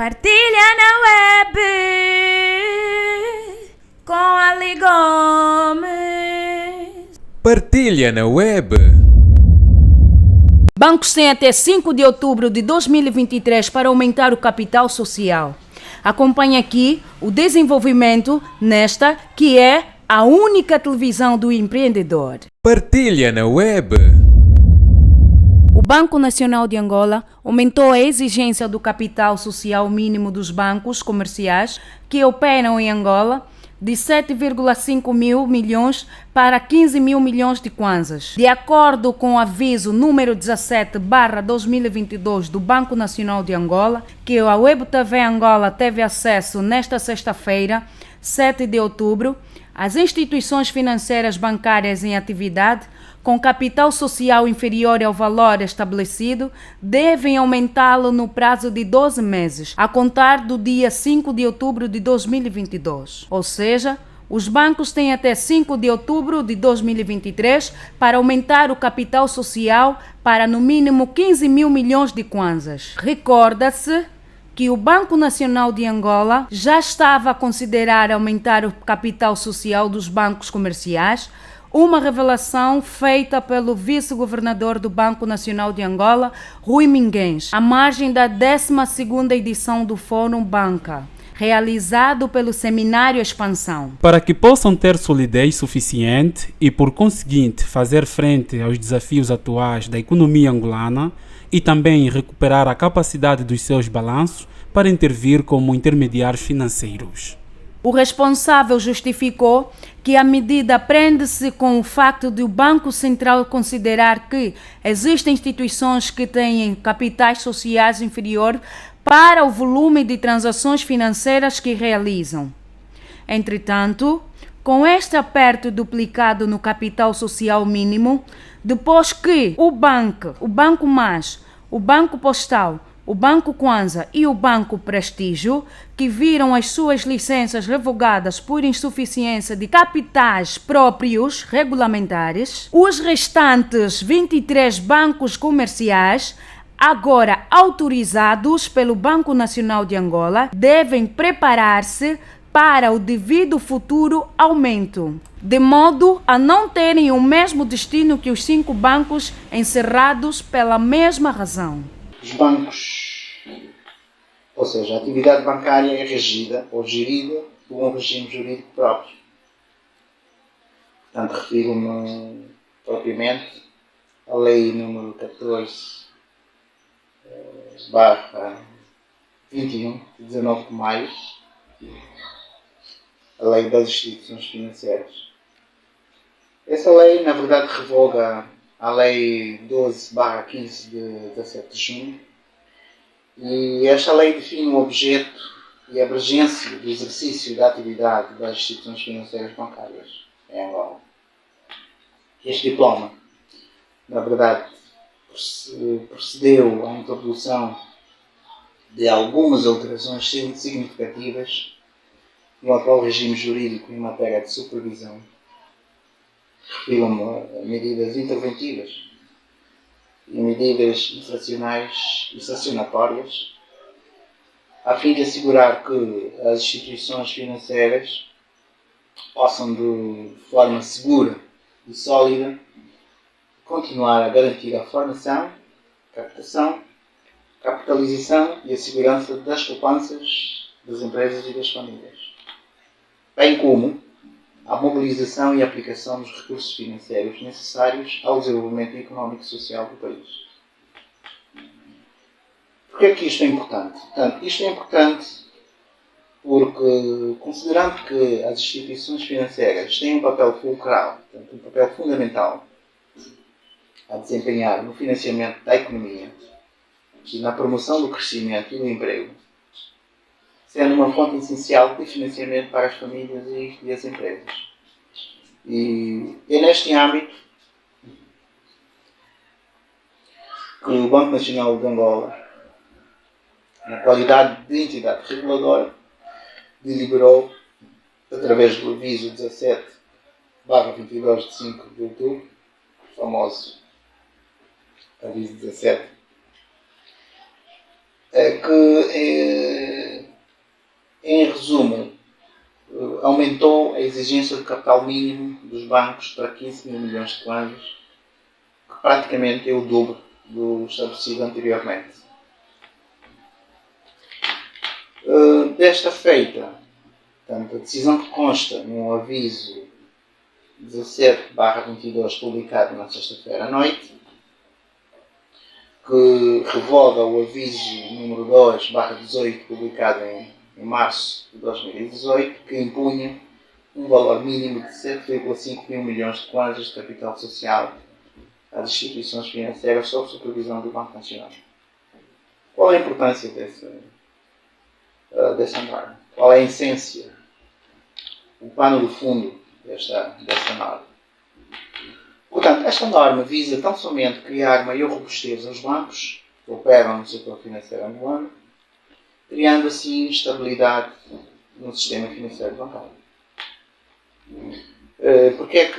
Partilha na web com Ali Gomes. Partilha na web. Bancos têm até 5 de outubro de 2023 para aumentar o capital social. Acompanhe aqui o desenvolvimento nesta, que é a única televisão do empreendedor. Partilha na web. O Banco Nacional de Angola aumentou a exigência do capital social mínimo dos bancos comerciais que operam em Angola de 7,5 mil milhões para 15 mil milhões de kwanzas. De acordo com o aviso número 17/2022 do Banco Nacional de Angola, que a Web TV Angola teve acesso nesta sexta-feira, 7 de outubro, as instituições financeiras bancárias em atividade com capital social inferior ao valor estabelecido devem aumentá-lo no prazo de 12 meses, a contar do dia 5 de outubro de 2022. Ou seja, os bancos têm até 5 de outubro de 2023 para aumentar o capital social para no mínimo 15 mil milhões de kwanzas. Recorda-se que o Banco Nacional de Angola já estava a considerar aumentar o capital social dos bancos comerciais, uma revelação feita pelo vice-governador do Banco Nacional de Angola, Rui Minguens, à margem da 12ª edição do Fórum Banca, realizado pelo Seminário Expansão. Para que possam ter solidez suficiente e, por conseguinte, fazer frente aos desafios atuais da economia angolana e também recuperar a capacidade dos seus balanços para intervir como intermediários financeiros. O responsável justificou que a medida prende-se com o facto de o Banco Central considerar que existem instituições que têm capitais sociais inferior para o volume de transações financeiras que realizam. Entretanto, com este aperto duplicado no capital social mínimo, depois que o Banco Mais, o Banco Postal, o Banco Kwanza e o Banco Prestígio, que viram as suas licenças revogadas por insuficiência de capitais próprios regulamentares, os restantes 23 bancos comerciais, agora autorizados pelo Banco Nacional de Angola, devem preparar-se para o devido futuro aumento, de modo a não terem o mesmo destino que os 5 bancos encerrados pela mesma razão. Os bancos, ou seja, a atividade bancária é regida ou gerida por um regime jurídico próprio. Portanto, refiro-me propriamente à Lei número 14/21, de 19 de maio, a Lei das Instituições Financeiras. Essa lei, na verdade, revoga a Lei 12/15 de 17 de junho, e esta lei define o objeto e a abrangência do exercício da atividade das instituições financeiras bancárias em Angola. Este diploma, na verdade, procedeu à introdução de algumas alterações significativas no atual regime jurídico em matéria de supervisão. Refiro-me a medidas interventivas e medidas infracionais e sancionatórias, a fim de assegurar que as instituições financeiras possam, de forma segura e sólida, continuar a garantir a formação, captação, capitalização e a segurança das poupanças das empresas e das famílias, bem como a mobilização e aplicação dos recursos financeiros necessários ao desenvolvimento económico e social do país. Por que é que isto é importante? Portanto, isto é importante porque, considerando que as instituições financeiras têm um papel fulcral, portanto, um papel fundamental a desempenhar no financiamento da economia e na promoção do crescimento e do emprego, sendo uma fonte essencial de financiamento para as famílias e as empresas. E é neste âmbito que o Banco Nacional de Angola, na qualidade de entidade reguladora, deliberou, através do aviso 17/22 de 5 de outubro, o famoso aviso 17, que aumentou a exigência de capital mínimo dos bancos para 15 mil milhões de kwanzas, que praticamente é o dobro do estabelecido anteriormente. Desta feita, portanto, a decisão que consta no aviso 17/22 publicado na sexta-feira à noite, que revoga o aviso número 2/18 publicado em março de 2018, que impunha um valor mínimo de 7,5 mil milhões de kwanzas de capital social às instituições financeiras sob supervisão do Banco Nacional. Qual é a importância dessa norma? Qual é a essência, o pano de fundo dessa norma? Portanto, esta norma visa tão somente criar maior robustez aos bancos que operam no setor financeiro angolano, criando assim estabilidade no sistema financeiro bancário. Porquê é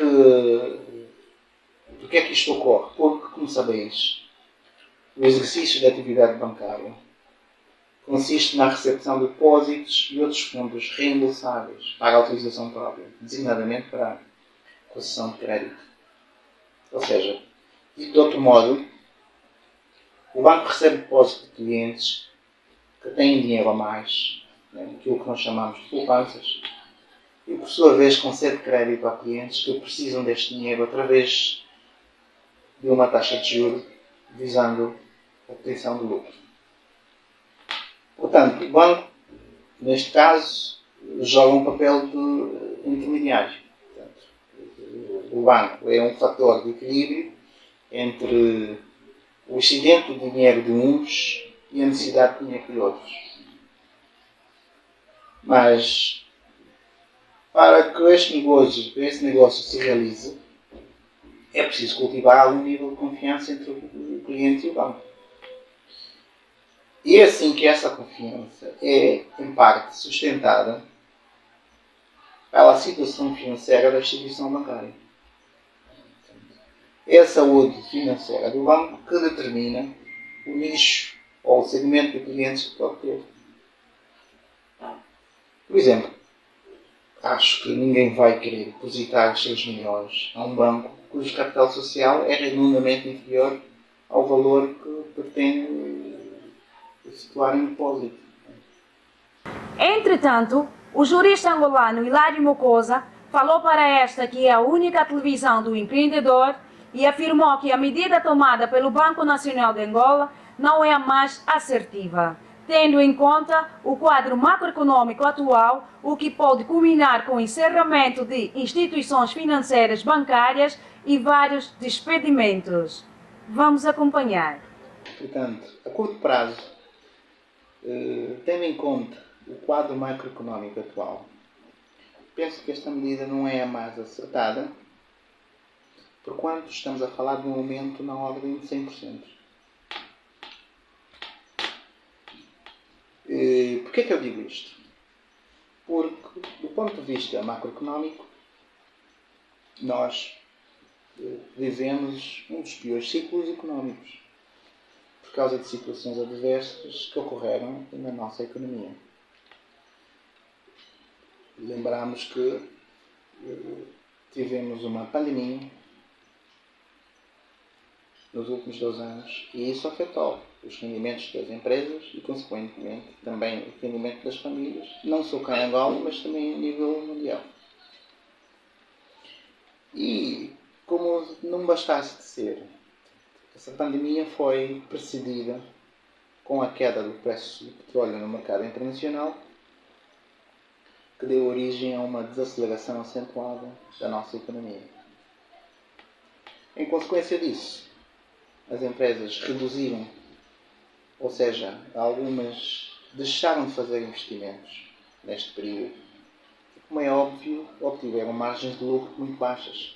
que isto ocorre? Porque, como sabeis, o exercício da atividade bancária consiste na recepção de depósitos e outros fundos reembolsáveis para a utilização própria, designadamente para a concessão de crédito. Ou seja, dito de outro modo, o banco recebe depósitos de clientes que têm dinheiro a mais, aquilo que nós chamamos de poupanças, e por sua vez concede crédito a clientes que precisam deste dinheiro através de uma taxa de juros visando a obtenção de lucro. Portanto, o banco, neste caso, joga um papel de intermediário. Portanto, o banco é um fator de equilíbrio entre o excedente de dinheiro de uns e a necessidade de dinheiro de outros. Mas, para que esse negócio se realize, é preciso cultivar algum nível de confiança entre o cliente e o banco. E é assim que essa confiança é, em parte, sustentada pela situação financeira da instituição bancária. É a saúde financeira do banco que determina o nicho ou o segmento de clientes que pode ter. Por exemplo, acho que ninguém vai querer depositar os seus milhões a um banco cujo capital social é redondamente inferior ao valor que pretende situar em depósito. Entretanto, o jurista angolano Hilário Mocosa falou para esta que é a única televisão do empreendedor e afirmou que a medida tomada pelo Banco Nacional de Angola não é a mais assertiva, tendo em conta o quadro macroeconômico atual, o que pode culminar com o encerramento de instituições financeiras bancárias e vários despedimentos. Vamos acompanhar. Portanto, a curto prazo, tendo em conta o quadro macroeconómico atual, penso que esta medida não é a mais acertada, porquanto estamos a falar de um aumento na ordem de 100%. Porquê que eu digo isto? Porque, do ponto de vista macroeconómico, nós vivemos um dos piores ciclos económicos por causa de situações adversas que ocorreram na nossa economia. Lembramos que tivemos uma pandemia nos últimos 2 anos e isso afetou os rendimentos das empresas e, consequentemente, também o rendimento das famílias, não só cá em Angola, mas também a nível mundial. E, como não bastasse de ser, essa pandemia foi precedida com a queda do preço do petróleo no mercado internacional, que deu origem a uma desaceleração acentuada da nossa economia. Em consequência disso, as empresas reduziram, ou seja, algumas deixaram de fazer investimentos neste período, e, como é óbvio, obtiveram margens de lucro muito baixas.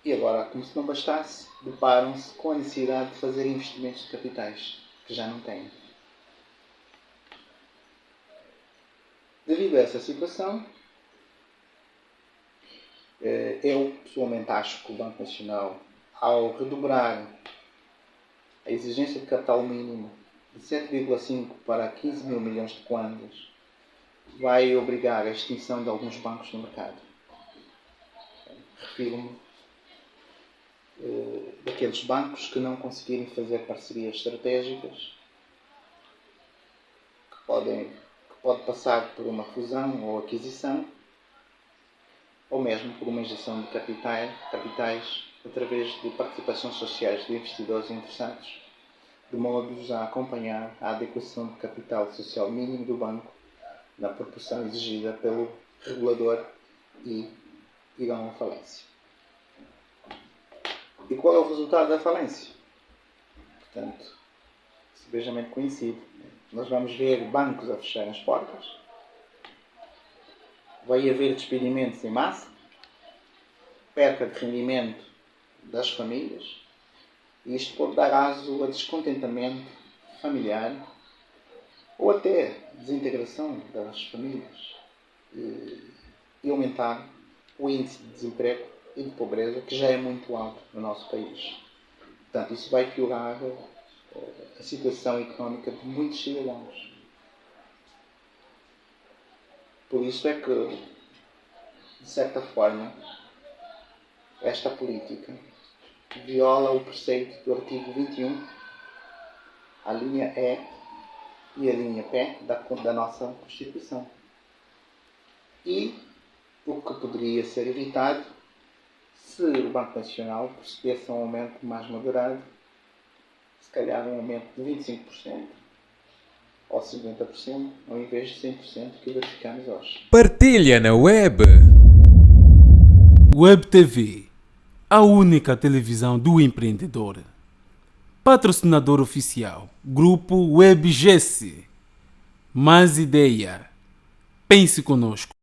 E agora, como se não bastasse, deparam-se com a necessidade de fazer investimentos de capitais, que já não têm. Devido a essa situação, eu pessoalmente acho que o Banco Nacional, ao redobrar a exigência de capital mínimo de 7,5 para 15 mil milhões de kwanzas, vai obrigar a extinção de alguns bancos no mercado. Refiro-me daqueles bancos que não conseguirem fazer parcerias estratégicas, que pode passar por uma fusão ou aquisição, ou mesmo por uma injeção de capitais através de participações sociais de investidores interessados, de modo a acompanhar a adequação de capital social mínimo do banco na proporção exigida pelo regulador e irão à falência. E qual é o resultado da falência? Portanto, simplesmente conhecido. Nós vamos ver bancos a fecharem as portas, vai haver despedimentos em massa, perca de rendimento das famílias, e isto pode dar aso a descontentamento familiar ou até desintegração das famílias e aumentar o índice de desemprego e de pobreza, que já é muito alto no nosso país. Portanto, isso vai piorar a situação económica de muitos cidadãos. Por isso é que, de certa forma, esta política viola o preceito do artigo 21, a linha E e a linha P da nossa Constituição. E o que poderia ser evitado se o Banco Nacional procedesse a um aumento mais moderado, se calhar um aumento de 25% ou 50%, ao invés de 100% que verificamos hoje. Partilha na web. Web TV, a única televisão do empreendedor. Patrocinador oficial, Grupo WebGS. Mais ideia. Pense conosco.